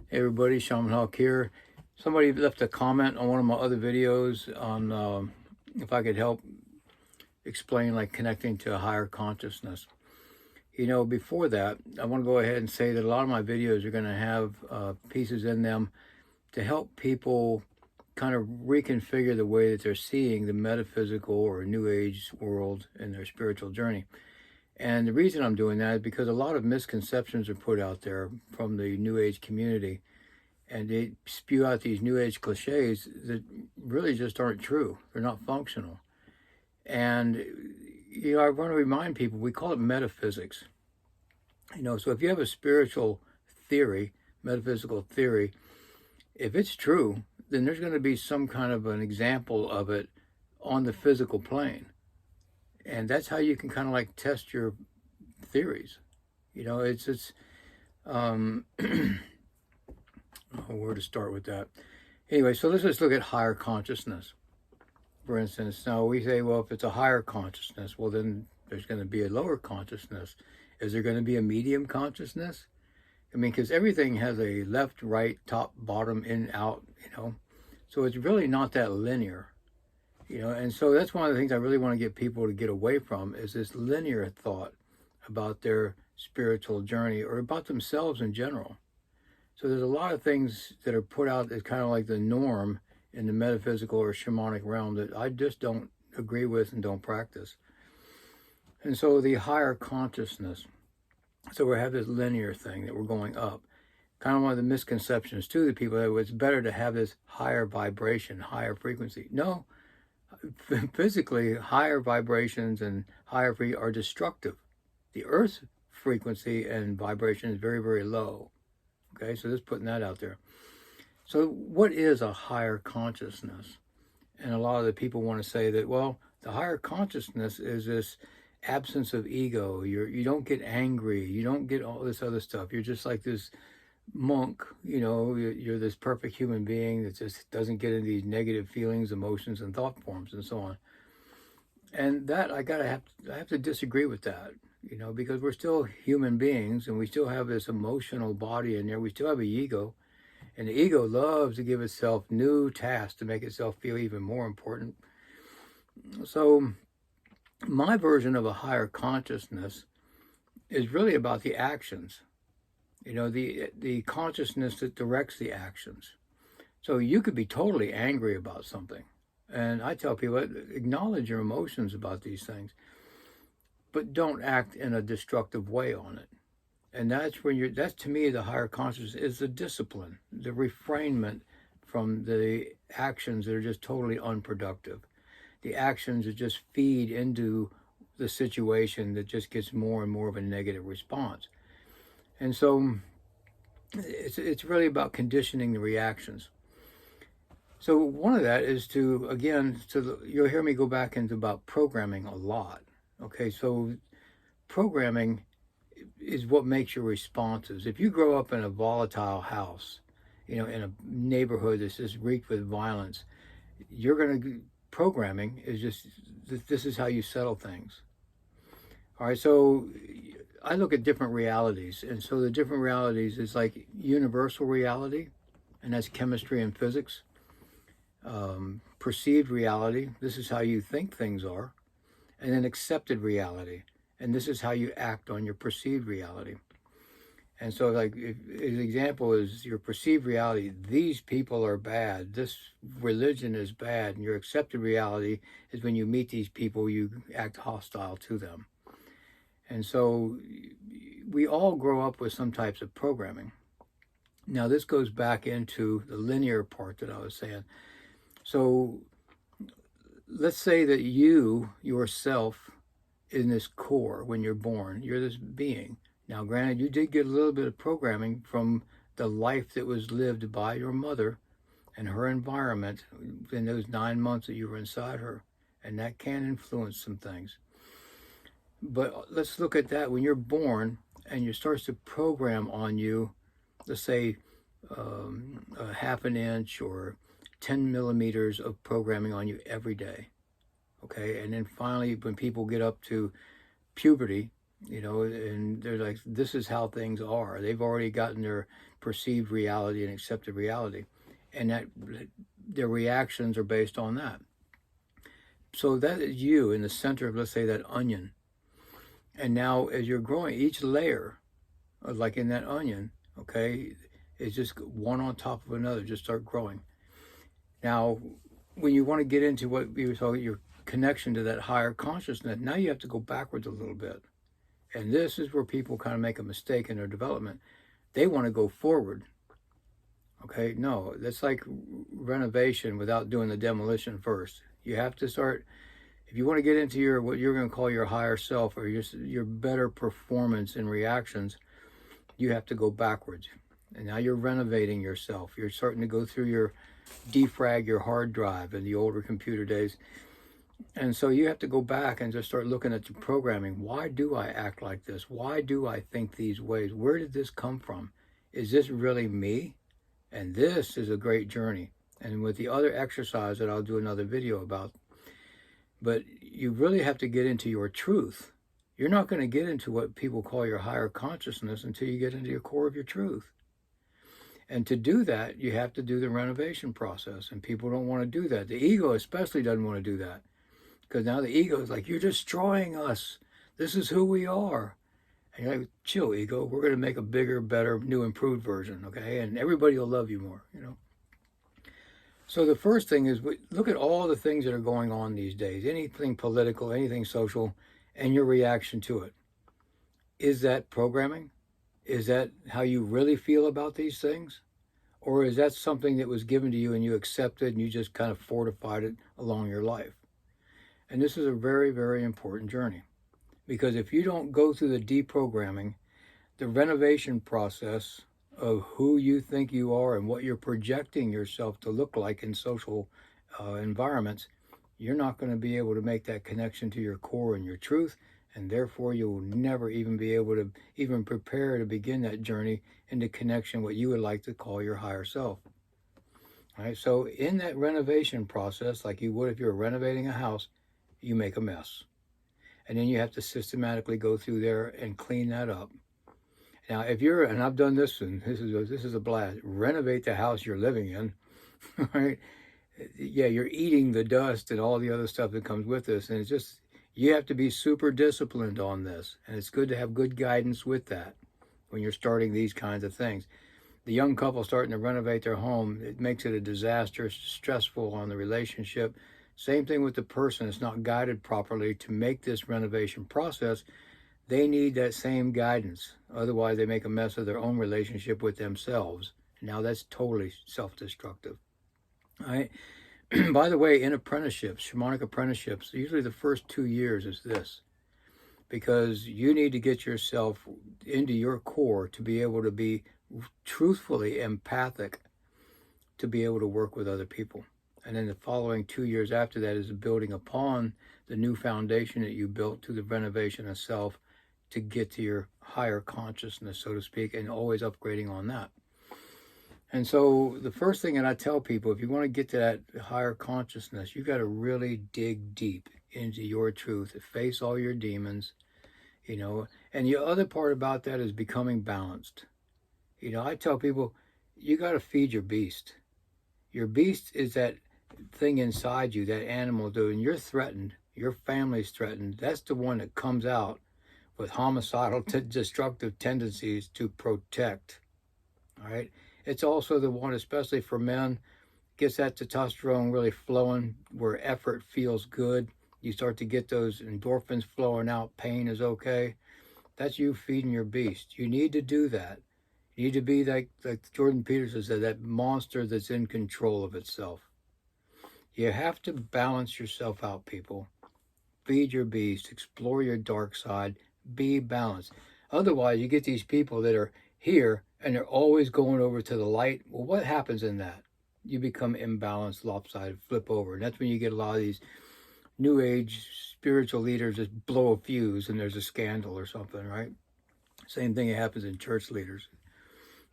Hey everybody, Shaman here. Somebody left a comment on one of my other videos on if I could help explain like connecting to a higher consciousness. Before that, I want to go ahead and say that a lot of my videos are going to have pieces in them to help people kind of reconfigure the way that they're seeing the metaphysical or New Age world in their spiritual journey. And the reason I'm doing that is because a lot of misconceptions are put out there from the New Age community, and they spew out these New Age cliches that really just aren't true. They're not functional. And, I want to remind people, we call it metaphysics. So if you have a spiritual theory, metaphysical theory, if it's true, then there's going to be some kind of an example of it on the physical plane. And that's how you can kind of like test your theories. Where to start with that? Anyway, so let's just look at higher consciousness. For instance, now we say, well, if it's a higher consciousness, well, then there's going to be a lower consciousness. Is there going to be a medium consciousness? I mean, because everything has a left, right, top, bottom, in, out, So it's really not that linear, And so that's one of the things I really want to get people to get away from is this linear thought about their spiritual journey or about themselves in general. So there's a lot of things that are put out as kind of like the norm in the metaphysical or shamanic realm that I just don't agree with and don't practice. And so the higher consciousness, so we have this linear thing that we're going up. Kind of one of the misconceptions too, that people that it's better to have this higher vibration, higher frequency. No, physically, higher vibrations and higher frequency are destructive. The Earth's frequency and vibration is very, very low. Okay, so just putting that out there. So what is a higher consciousness? And a lot of the people want to say that, well, the higher consciousness is this absence of ego. You don't get angry. You don't get all this other stuff. You're just like this monk, you're this perfect human being that just doesn't get into these negative feelings, emotions, and thought forms and so on. And that I have to disagree with that, because we're still human beings and we still have this emotional body in there. We still have an ego, and the ego loves to give itself new tasks to make itself feel even more important. So my version of a higher consciousness is really about the actions, the consciousness that directs the actions. So you could be totally angry about something. And I tell people, acknowledge your emotions about these things, but don't act in a destructive way on it. And that's when that's to me, the higher consciousness is the discipline, the refrainment from the actions that are just totally unproductive. The actions that just feed into the situation that just gets more and more of a negative response. And so it's really about conditioning the reactions. So one of that is to, again, you'll hear me go back into about programming a lot. Okay, so programming is what makes your responses. If you grow up in a volatile house, in a neighborhood that's just reeked with violence, programming is just, this is how you settle things. All right, so I look at different realities. And so the different realities is like universal reality, and that's chemistry and physics. Perceived reality, this is how you think things are. And then accepted reality, and this is how you act on your perceived reality. And so like, an example is your perceived reality, these people are bad, this religion is bad, and your accepted reality is when you meet these people, you act hostile to them. And so we all grow up with some types of programming. Now this goes back into the linear part that I was saying. So let's say that you, yourself, in this core, when you're born, you're this being. Now, granted, you did get a little bit of programming from the life that was lived by your mother and her environment in those 9 months that you were inside her. And that can influence some things. But let's look at that. When you're born and you start to program on you, let's say a half an inch or 10 millimeters of programming on you every day. Okay, and then finally, when people get up to puberty, and they're like, this is how things are. They've already gotten their perceived reality and accepted reality, and that their reactions are based on that. So that is you in the center of, let's say, that onion. And now as you're growing, each layer, like in that onion, okay, is just one on top of another, just start growing. Now, when you want to get into what we were talking, your connection to that higher consciousness, now you have to go backwards a little bit. And this is where people kind of make a mistake in their development. They want to go forward. Okay, no, that's like renovation without doing the demolition first. You have to start, if you want to get into your what you're going to call your higher self or your better performance and reactions, you have to go backwards. And now you're renovating yourself. You're starting to go through your defrag your hard drive in the older computer days. And so you have to go back and just start looking at the programming. Why do I act like this? Why do I think these ways? Where did this come from? Is this really me? And this is a great journey. And with the other exercise that I'll do another video about, but you really have to get into your truth. You're not going to get into what people call your higher consciousness until you get into your core of your truth. And to do that, you have to do the renovation process. And people don't want to do that. The ego especially doesn't want to do that. Because now the ego is like, you're destroying us. This is who we are. And you're like, chill, ego. We're going to make a bigger, better, new, improved version, okay? And everybody will love you more, you know? So the first thing is, look at all the things that are going on these days. Anything political, anything social, and your reaction to it. Is that programming? Is that how you really feel about these things? Or is that something that was given to you and you accepted and you just kind of fortified it along your life? And this is a very, very important journey. Because if you don't go through the deprogramming, the renovation process of who you think you are and what you're projecting yourself to look like in social environments, you're not going to be able to make that connection to your core and your truth, and therefore you will never even be able to even prepare to begin that journey into connection what you would like to call your higher self. All right, so in that renovation process, like you would if you were renovating a house, you make a mess. And then you have to systematically go through there and clean that up. Now, if you're, and I've done this, and this is a blast, renovate the house you're living in, right? Yeah, you're eating the dust and all the other stuff that comes with this. And it's just, you have to be super disciplined on this. And it's good to have good guidance with that when you're starting these kinds of things. The young couple starting to renovate their home, it makes it a disaster, stressful on the relationship. Same thing with the person that's not guided properly to make this renovation process. They need that same guidance. Otherwise, they make a mess of their own relationship with themselves. Now that's totally self-destructive. All right. By the way, in apprenticeships, shamanic apprenticeships, usually the first 2 years is this. Because you need to get yourself into your core to be able to be truthfully empathic to be able to work with other people. And then the following 2 years after that is building upon the new foundation that you built to the renovation of self to get to your higher consciousness, so to speak, and always upgrading on that. And so the first thing that I tell people, if you want to get to that higher consciousness, you got to really dig deep into your truth, face all your demons, you know. And the other part about that is becoming balanced. You know, I tell people, you got to feed your beast. Your beast is that thing inside you, that animal, dude, and you're threatened, your family's threatened. That's the one that comes out with homicidal, destructive tendencies to protect. All right. It's also the one, especially for men, gets that testosterone really flowing where effort feels good. You start to get those endorphins flowing out. Pain is okay. That's you feeding your beast. You need to do that. You need to be like Jordan Peterson said, that monster that's in control of itself. You have to balance yourself out, people. Feed your beast. Explore your dark side. Be balanced. Otherwise, you get these people that are here and they're always going over to the light. Well, what happens in that? You become imbalanced, lopsided, flip over. And that's when you get a lot of these new age spiritual leaders just blow a fuse and there's a scandal or something, right? Same thing happens in church leaders.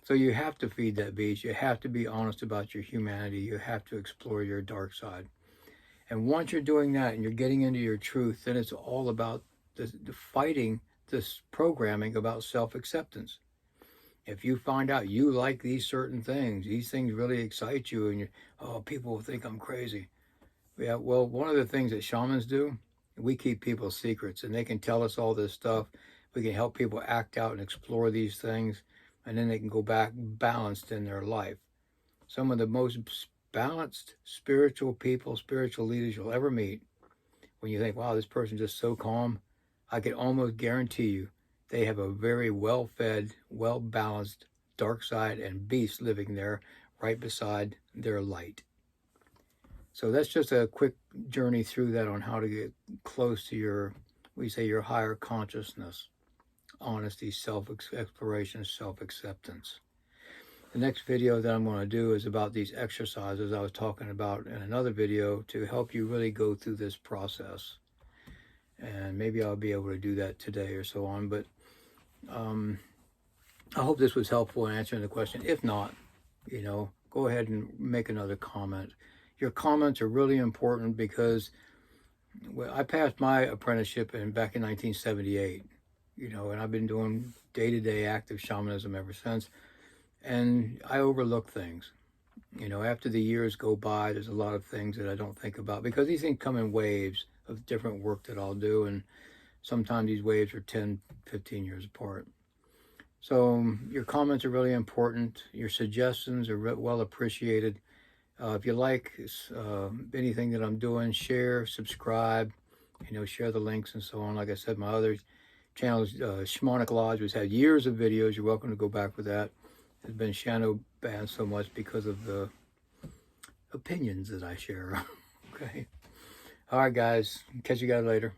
So you have to feed that beast. You have to be honest about your humanity. You have to explore your dark side. And once you're doing that and you're getting into your truth, then it's all about the fighting this programming about self-acceptance. If you find out you like these certain things, these things really excite you, and you, oh, people will think I'm crazy. Yeah, well, one of the things that shamans do, we keep people's secrets, and they can tell us all this stuff. We can help people act out and explore these things, and then they can go back balanced in their life. Some of the most balanced spiritual people, spiritual leaders you'll ever meet, when you think, wow, this person's just so calm, I can almost guarantee you they have a very well-fed, well-balanced dark side and beast living there right beside their light. So that's just a quick journey through that on how to get close to your, we say, your higher consciousness, honesty, self-exploration, self-acceptance. The next video that I'm going to do is about these exercises I was talking about in another video to help you really go through this process. And maybe I'll be able to do that today or so on. But I hope this was helpful in answering the question. If not, go ahead and make another comment. Your comments are really important because I passed my apprenticeship back in 1978, and I've been doing day-to-day active shamanism ever since. And I overlook things. After the years go by, there's a lot of things that I don't think about because these things come in waves of different work that I'll do. And sometimes these waves are 10, 15 years apart. So your comments are really important. Your suggestions are well appreciated. If you like anything that I'm doing, share, subscribe, share the links and so on. Like I said, my other channel is Shamanic Lodge, which had years of videos. You're welcome to go back with that. It's been shadow banned so much because of the opinions that I share. Okay. All right, guys. Catch you guys later.